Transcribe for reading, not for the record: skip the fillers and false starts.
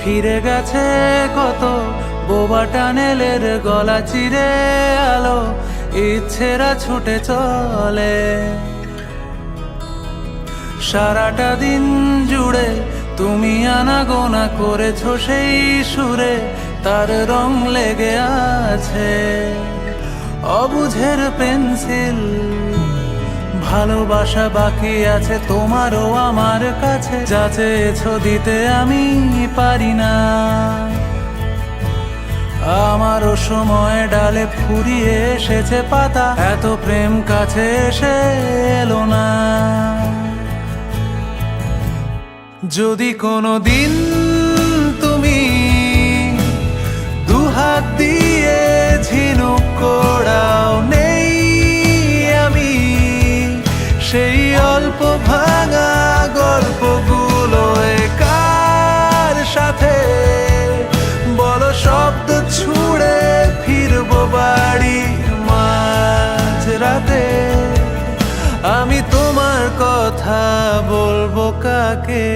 ফিরে গেছে কত বোবা টানেলের গলা চিরে আলো ইচ্ছেরা ছুটে চলে। সারাটা দিন জুড়ে তুমি আনাগোনা করেছো সেই সুরে, তার রং লেগে আছে অবুঝের পেন্সিল। ভালোবাসা বাকি আছে তোমারও আমার কাছে, যা চেয়েছো দিতে আমি পারি না। আমারও সময় ডালে ফুরিয়ে এসেছে পাতা, এত প্রেম কাছে এসে এলো না। যদি কোনো দিন তুমি দুহাত দিয়ে ঝিনুক কোড়াও, নেই আমি সেই অল্প ভাঙা গল্পগুলো কার সাথে বলো শব্দ ছুড়ে ফিরবো বাড়ি মাঝরাতে। আমি তোমার কথা বলবো কাকে?